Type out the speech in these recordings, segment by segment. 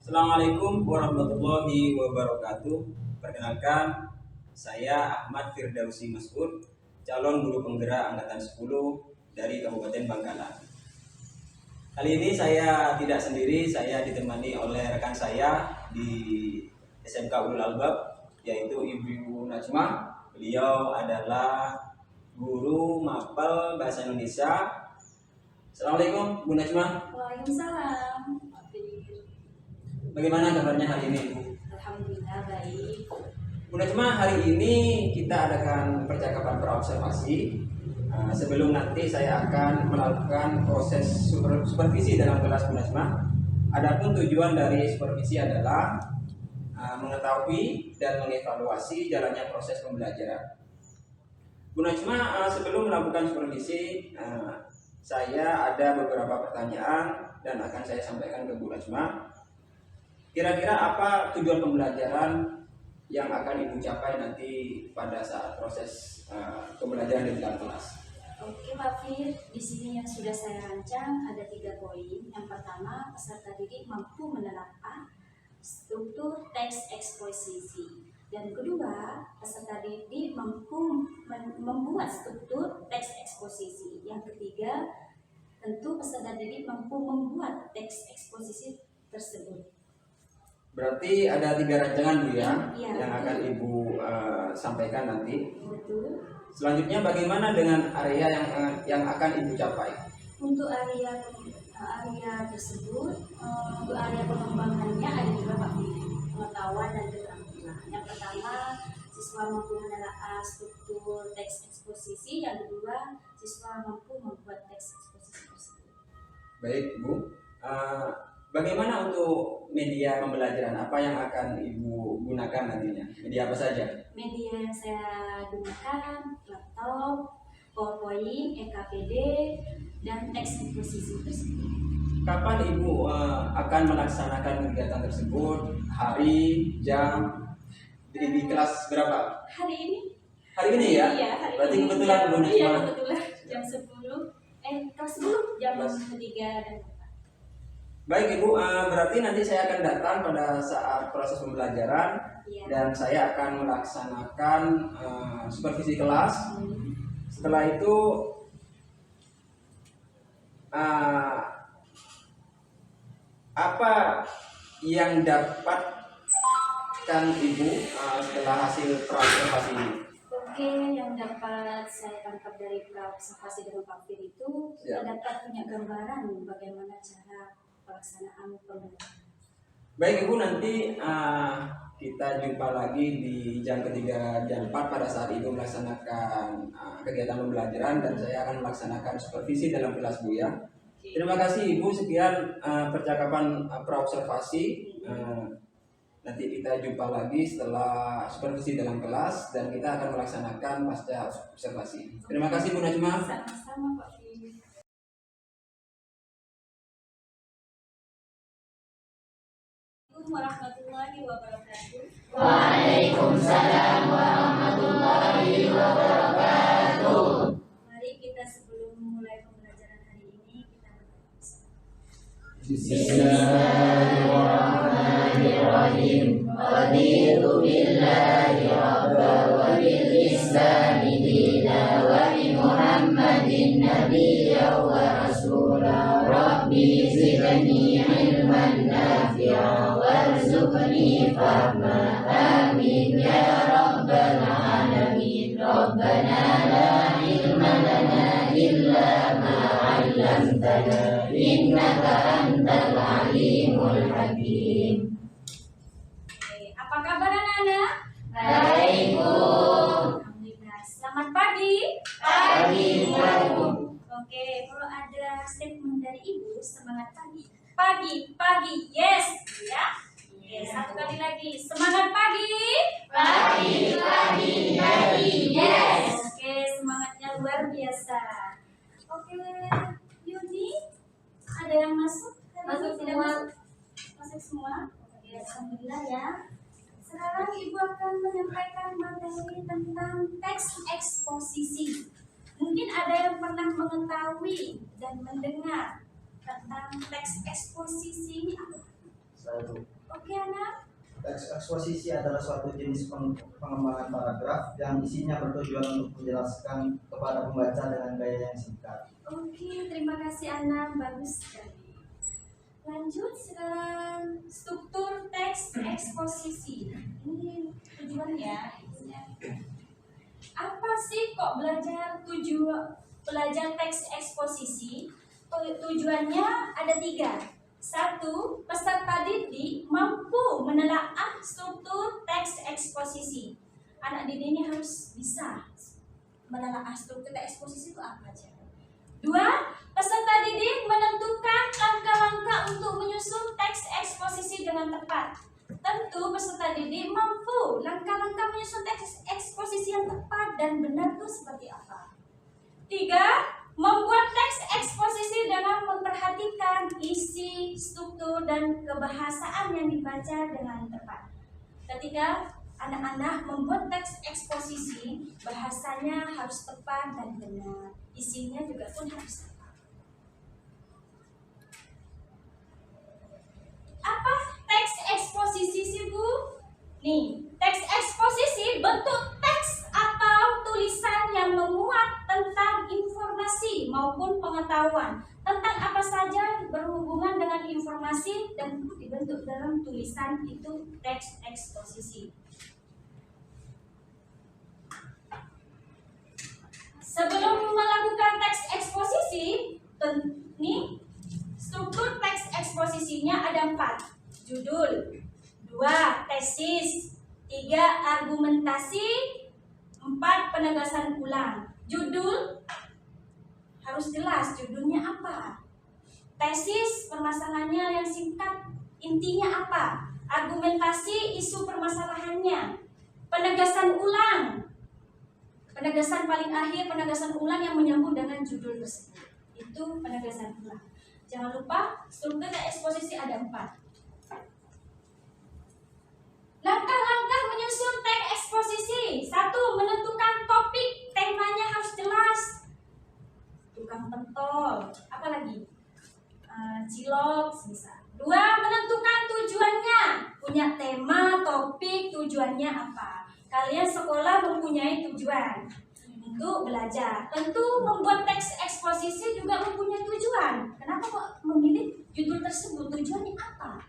Assalamualaikum warahmatullahi wabarakatuh. Perkenalkan, saya Ahmad Firdausi Mas'ud, calon guru penggerak angkatan 10 dari Kabupaten Bangkalan. Kali ini saya tidak sendiri, saya ditemani oleh rekan saya di SMK Ulul Albab, yaitu Ibu Najmah. Beliau adalah guru mapel bahasa Indonesia. Assalamualaikum Bu Najmah. Waalaikumsalam. Bagaimana kabarnya hari ini, Bu? Alhamdulillah baik. Bu Najmah, hari ini kita adakan percakapan praobservasi. Sebelum nanti saya akan melakukan proses supervisi dalam kelas Bu Najmah. Adapun tujuan dari supervisi adalah mengetahui dan mengevaluasi jalannya proses pembelajaran. Bu Najmah, sebelum melakukan supervisi, saya ada beberapa pertanyaan dan akan saya sampaikan ke Bu Najmah. Kira-kira apa tujuan pembelajaran yang akan Ibu capai nanti pada saat proses pembelajaran di dalam kelas? Oke Pak Fir, di sini yang sudah saya rancang ada 3 poin. Yang pertama, peserta didik mampu menelaah struktur teks eksposisi. Dan kedua, peserta didik mampu membuat struktur teks eksposisi. Yang ketiga, tentu peserta didik mampu membuat teks eksposisi tersebut. Berarti ada 3 rancangan Bu ya, Ya, yang akan Ibu sampaikan nanti. Betul. Selanjutnya bagaimana dengan area yang akan Ibu capai? Untuk area tersebut, untuk area pengembangannya ada 2 Pak, pengetahuan dan keterampilan. Yang pertama, siswa mampu menelaah struktur teks eksposisi. Yang kedua, siswa mampu membuat teks eksposisi tersebut. Baik Bu, bagaimana untuk media pembelajaran? Apa yang akan Ibu gunakan nantinya? Media apa saja? Media yang saya gunakan laptop, PowerPoint, EKPD, dan teks eksposisi tersebut. Kapan Ibu akan melaksanakan kegiatan tersebut? Hari, jam, di kelas berapa? Hari ini? Hari ini ya? Iya, hari Berarti ini. kebetulan Bu Iya, Najmah. kebetulan jam 10. Kelas 10 jam 3 dan 4. Baik Ibu, berarti nanti saya akan datang pada saat proses pembelajaran. Iya. Dan saya akan melaksanakan supervisi kelas. Setelah itu apa yang dapatkan Ibu setelah hasil praobservasi ini? Oke, yang dapat saya tangkap dari praobservasi dengan Pak Fir itu, Ya. kita dapat punya gambaran bagaimana cara pelaksanaan pembelajaran. Baik Ibu, nanti kita jumpa lagi di jam ketiga jam 4 pada saat Ibu melaksanakan kegiatan pembelajaran dan saya akan melaksanakan supervisi dalam kelas Bu ya. Terima kasih Ibu, sekian percakapan praobservasi. Nanti kita jumpa lagi setelah supervisi dalam kelas dan kita akan melaksanakan pasca observasi. Terima kasih Bu Najmah. Sama-sama Pak Fir. Warahmatullahi wabarakatuh. Waalaikumsalam warahmatullahi wabarakatuh. Mari kita sebelum memulai pembelajaran hari ini kita berdoa. Bismillahirrahmanirrahim. Raditu billahi rabba wa bil islami dina wa bi Muhammadin nabiyya wa rasula. Rabbi zidni ilman nafi'a warzuqni fahma. Amin ya rabbal alamin. Rabbana la ilma lana illa ma 'allamtana innaka antal alimul hakim. Apa kabar anak-anak? Baik, Bu. Alhamdulillah. Selamat pagi. Pagi, Bu. Oke, kalau ada statement dari Ibu, semangat pagi. Pagi, yes, ya. Yes, satu kali lagi. Semangat pagi. Pagi, yes. Oke, semangatnya luar biasa. Oke, Yuni, ada yang masuk? Masuk Tidak semua. Masuk semua. Oke, alhamdulillah ya. Sekarang Ibu akan menyampaikan materi tentang teks eksposisi. Mungkin ada yang pernah mengetahui dan mendengar tentang teks eksposisi ini apa? Satu. Oke anak? Teks eksposisi adalah suatu jenis pengembangan paragraf yang isinya bertujuan untuk menjelaskan kepada pembaca dengan gaya yang singkat. Oke, terima kasih anak, bagus sekali. Lanjut sekarang struktur teks eksposisi. Ini tujuannya, apa sih kok belajar teks eksposisi? Tujuannya ada 3. 1. Peserta didik mampu menelaah struktur teks eksposisi. Anak didik ini harus bisa menelaah struktur teks eksposisi itu apa aja. 2. Peserta didik menentukan langkah-langkah untuk menyusun teks eksposisi dengan tepat. Tentu peserta didik mampu langkah-langkah menyusun teks eksposisi yang tepat dan benar itu seperti apa. 3. Membuat teks eksposisi dengan memperhatikan isi, struktur, dan kebahasaan yang dibaca dengan tepat. Ketika anak-anak membuat teks eksposisi, bahasanya harus tepat dan benar. Isinya juga pun harus tepat. Apa teks eksposisi sih, Bu? Nih, teks eksposisi bentuk teks atau tulisan yang memuat tentang informasi maupun pengetahuan tentang apa saja berhubungan dengan informasi dan dibentuk dalam tulisan itu teks eksposisi. Sebelum melakukan teks eksposisi, nih struktur teks eksposisinya ada 4. Judul, 2. Tesis, 3. Argumentasi, 4. Penegasan ulang. Judul harus jelas judulnya apa. Tesis permasalahannya yang singkat, intinya apa. Argumentasi isu permasalahannya. Penegasan ulang, penegasan paling akhir, penegasan ulang yang menyambung dengan judul tersebut. Itu penegasan ulang. Jangan lupa struktur eksposisi ada 4. Langkah-langkah menyusun teks eksposisi. 1. Menentukan topik, temanya harus jelas. Tukang pentol, apa lagi? Cilok, bisa. 2. Menentukan tujuannya. Punya tema, topik, tujuannya apa. Kalian sekolah mempunyai tujuan untuk belajar. Tentu membuat teks eksposisi juga mempunyai tujuan. Kenapa kok memilih judul tersebut? Tujuannya apa?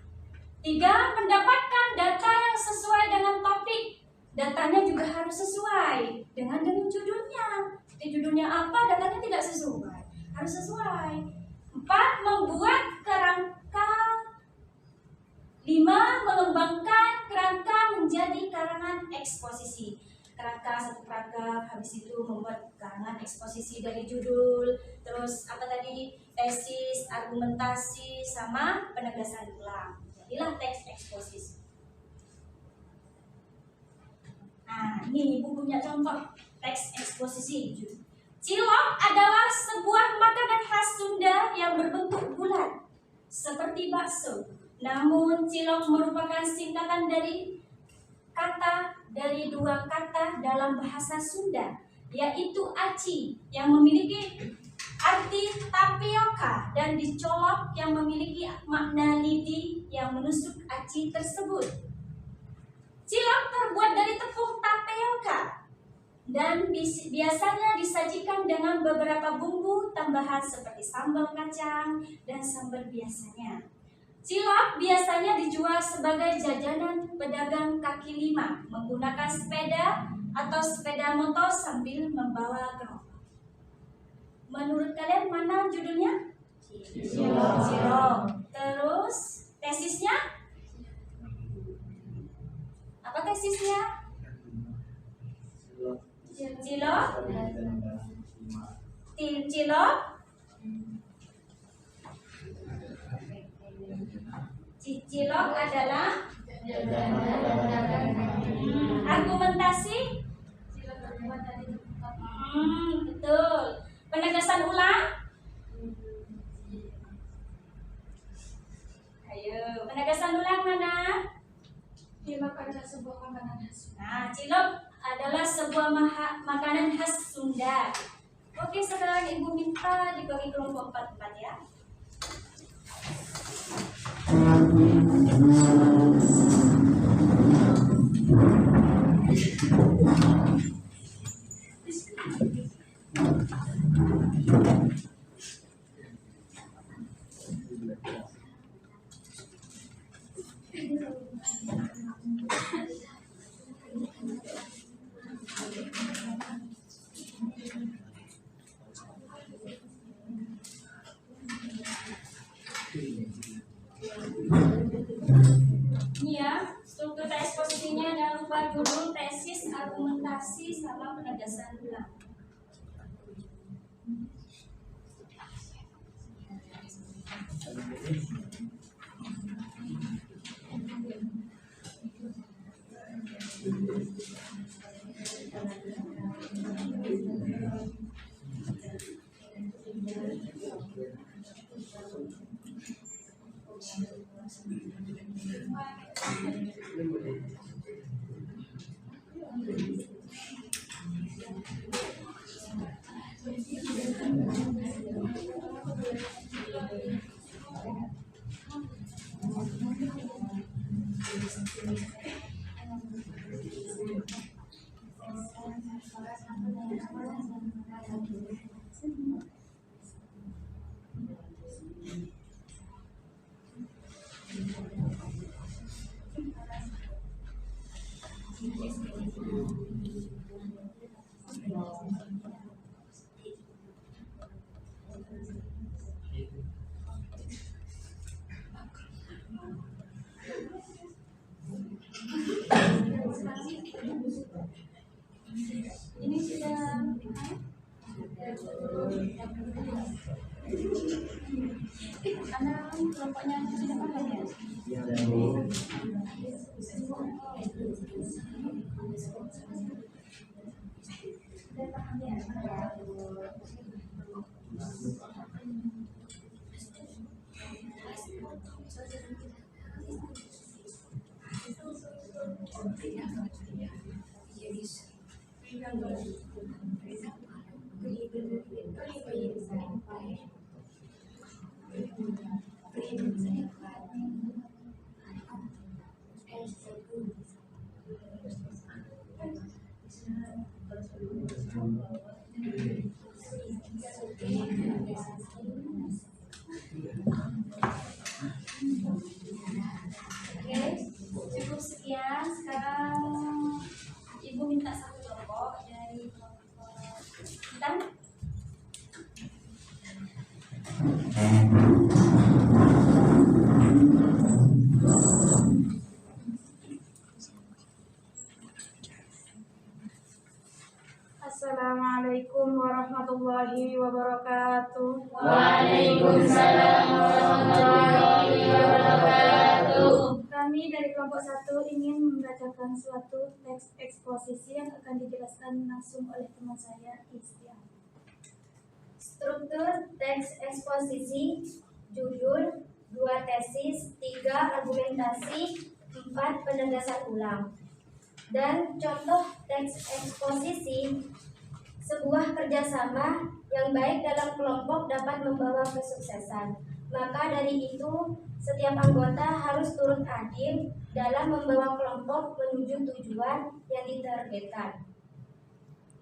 3. Mendapatkan data yang sesuai dengan topik. Datanya juga harus sesuai dengan judulnya. Judulnya apa, datanya tidak sesuai. Harus sesuai. 4. Membuat kerangka. 5. Mengembangkan kerangka menjadi karangan eksposisi. Kerangka satu paragraf, habis itu membuat karangan eksposisi dari judul. Terus apa tadi? Tesis, argumentasi, sama penegasan ulang. Jadilah teks eksposisi. Nah, ini Ibu punya contoh teks eksposisi. Cilok adalah sebuah makanan khas Sunda yang berbentuk bulat seperti bakso. Namun cilok merupakan singkatan dari dua kata dalam bahasa Sunda, yaitu aci yang memiliki arti tapioka dan dicolok yang memiliki makna lidi yang menusuk aci tersebut. Cilok terbuat dari tepung tapioka dan biasanya disajikan dengan beberapa bumbu tambahan seperti sambal kacang dan sambal biasanya. Cilok biasanya dijual sebagai jajanan pedagang kaki lima menggunakan sepeda atau sepeda motor sambil membawa gerobak. Menurut kalian mana judulnya? Cilok. Terus tesisnya? Apa tesisnya? Cilok. Cilok. Cilok adalah argumentasi. Betul. Penegasan ulang. Ayo, penegasan ulang mana? Cilok adalah sebuah makanan khas. Nah, cilok adalah sebuah makanan khas Sunda. Oke, sekarang Ibu minta dibagi kelompok 4-4 ya. Struktur eksposisinya jangan lupa judul, tesis, argumentasi, sama penegasan ulang. Ini sudah anak kelompoknya sudah paham ya? Sudah paham ya? Oke, cukup sekian. Sekarang Ibu minta satu kelompok dari kelompok kita. Assalamualaikum warahmatullahi wabarakatuh. Waalaikumsalam warahmatullahi wabarakatuh. Kami dari kelompok 1 ingin membacakan suatu teks eksposisi yang akan dijelaskan langsung oleh teman saya, Istian. Struktur teks eksposisi, judul, 2 tesis, 3 argumentasi, 4 penegasan ulang. Dan contoh teks eksposisi, sebuah kerjasama yang baik dalam kelompok dapat membawa kesuksesan. Maka dari itu, setiap anggota harus turut adil dalam membawa kelompok menuju tujuan yang ditargetkan.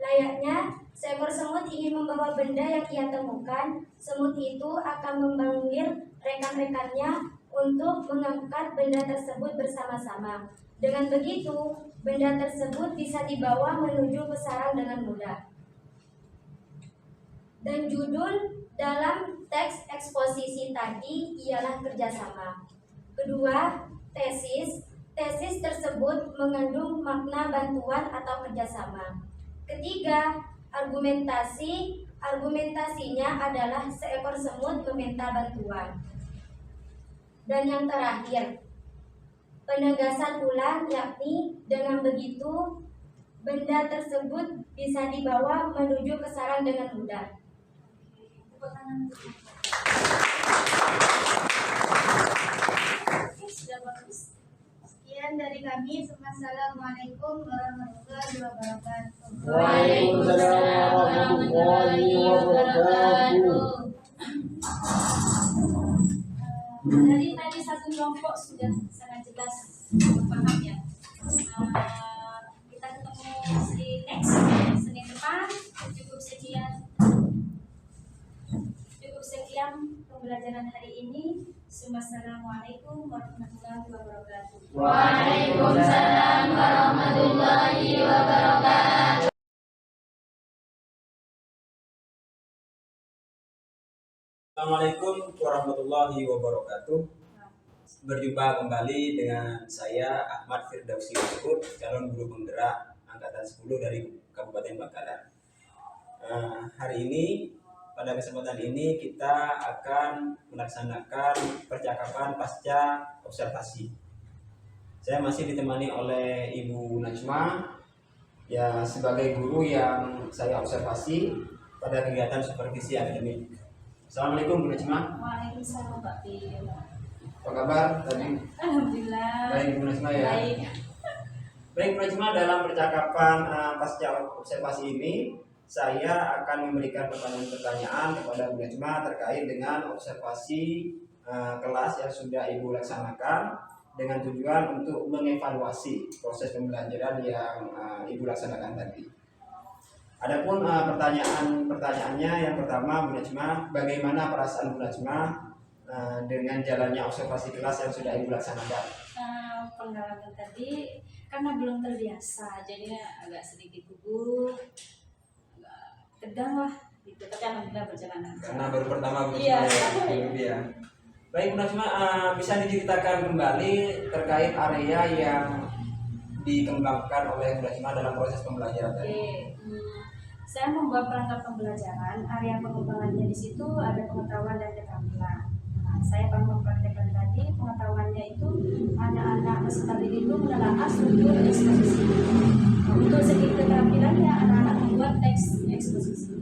Layaknya seekor semut ingin membawa benda yang ia temukan, semut itu akan memanggil rekan-rekannya untuk mengangkat benda tersebut bersama-sama. Dengan begitu, benda tersebut bisa dibawa menuju ke sarang dengan mudah. Dan judul dalam teks eksposisi tadi ialah kerjasama. Kedua, tesis. Tesis tersebut mengandung makna bantuan atau kerjasama. Ketiga, argumentasi. Argumentasinya adalah seekor semut meminta bantuan. Dan yang terakhir, penegasan ulang, yakni dengan begitu benda tersebut bisa dibawa menuju ke sarang dengan mudah. Tepuk tangan. Oke, sudah bagus. Sekian dari kami. Assalamualaikum warahmatullahi wabarakatuh. Waalaikumsalam warahmatullahi wabarakatuh. Dari tadi satu kelompok sudah sangat jelas paham ya. Kita ketemu di next Senin depan. Cukup sekian pembelajaran hari ini. Wassalamualaikum warahmatullahi wabarakatuh. Waalaikumsalam warahmatullahi wabarakatuh. Assalamualaikum warahmatullahi wabarakatuh. Berjumpa kembali dengan saya Ahmad Firdausi Masud, calon guru penggerak angkatan 10 dari Kabupaten Bangkalan. Hari ini, pada kesempatan ini kita akan melaksanakan percakapan pasca observasi. Saya masih ditemani oleh Ibu Najma, ya sebagai guru yang saya observasi pada kegiatan supervisi akademik. Assalamualaikum Bu Najma. Waalaikumsalam Pak Fir. Apa kabar tadi? Alhamdulillah. Baik Bu Najma ya. Baik Bu Najma, dalam percakapan pasca observasi ini saya akan memberikan pertanyaan-pertanyaan kepada Bu Najma terkait dengan observasi kelas yang sudah Ibu laksanakan dengan tujuan untuk mengevaluasi proses pembelajaran yang Ibu laksanakan tadi. Adapun pertanyaannya yang pertama Bu Najma, bagaimana perasaan Bu Najma dengan jalannya observasi kelas yang sudah Ibu laksanakan? Pengalaman tadi karena belum terbiasa, jadinya agak sedikit gugup, agak tegang lah gitu. Tapi alhamdulillah berjalan lancar. Karena baru pertama Bu Najma Iya. ya. Baik Bu Najma, bisa diceritakan kembali terkait area yang dikembangkan oleh Bu Najma dalam proses pembelajaran tadi? Oke, saya membuat perangkat pembelajaran. Area pengembangannya di situ ada pengetahuan dan keterampilan. Nah, saya akan mempraktekkan tadi pengetahuannya itu anak-anak peserta didik itu menelaah struktur eksposisi. Nah, untuk segi keterampilannya anak-anak membuat teks eksposisi.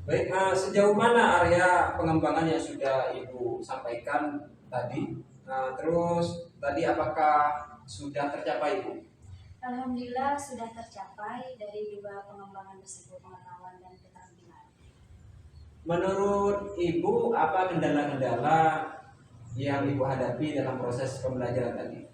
Baik, sejauh mana area pengembangan yang sudah Ibu sampaikan tadi? Terus tadi apakah sudah tercapai Bu? Alhamdulillah sudah tercapai dari 2 pengembangan tersebut, pengetahuan dan keterampilan. Menurut Ibu, apa kendala-kendala yang Ibu hadapi dalam proses pembelajaran tadi?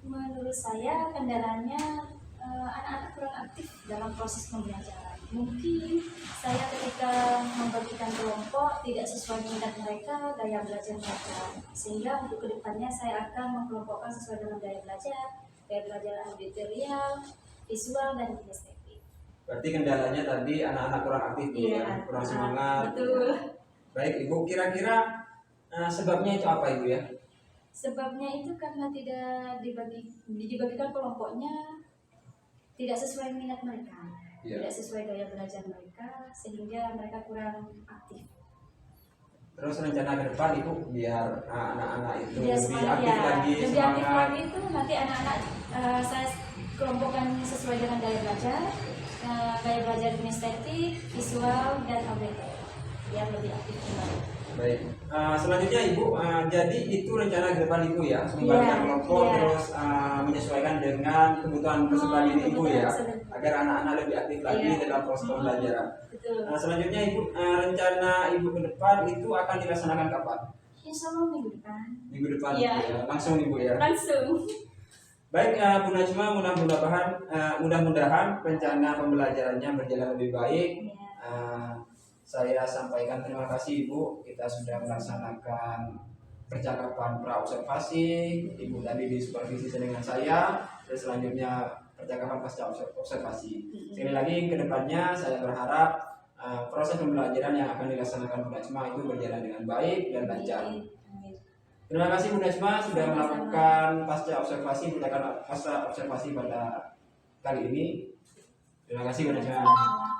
Menurut saya kendalanya anak-anak kurang aktif dalam proses pembelajaran. Mungkin saya ketika membagikan kelompok tidak sesuai minat mereka, gaya belajar mereka. Sehingga untuk kedepannya saya akan mengkelompokkan sesuai dengan gaya belajar auditorial, visual, dan kinestetik. Berarti kendalanya tadi anak-anak kurang aktif Bu, Iya, ya? Kurang semangat. betul. Baik Ibu, kira-kira sebabnya itu apa Ibu ya? Sebabnya itu karena tidak dibagikan kelompoknya tidak sesuai minat mereka, Iya. tidak sesuai gaya belajar mereka, sehingga mereka kurang aktif. Terus rencana ke depan Ibu biar anak-anak itu Dia lebih semangat aktif ya, lagi, lebih aktif semangat. lagi itu nanti anak-anak saya kelompokkan sesuai dengan gaya belajar kinestetik, visual, dan auditor yang lebih aktif kembali. Baik, selanjutnya Ibu, jadi itu rencana ke depan Ibu ya, membagikan Iya, kelompok iya. terus menyesuaikan dengan kebutuhan peserta didik Ibu ya, kebutuhan. agar anak-anak lebih aktif lagi Iya. dalam proses pembelajaran. Betul. Selanjutnya Ibu, rencana Ibu ke depan itu akan dilaksanakan kapan? Insya Allah minggu depan Minggu depan Iya. Ibu ya, langsung Ibu ya. langsung. Baik Bu Najma, mudah-mudahan rencana pembelajarannya berjalan lebih baik. Ya. Saya sampaikan terima kasih Ibu, kita sudah melaksanakan percakapan pra-observasi. Ibu tadi disupervisi dengan saya, dan selanjutnya percakapan pasca observasi. Sekali lagi ke depannya saya berharap proses pembelajaran yang akan dilaksanakan Bu Najma itu berjalan dengan baik dan lancar. Amin. Terima kasih Bu Najma sudah Sama-sama. melakukan pasca observasi pada kali ini. Terima kasih Bu Najma. Sama-sama.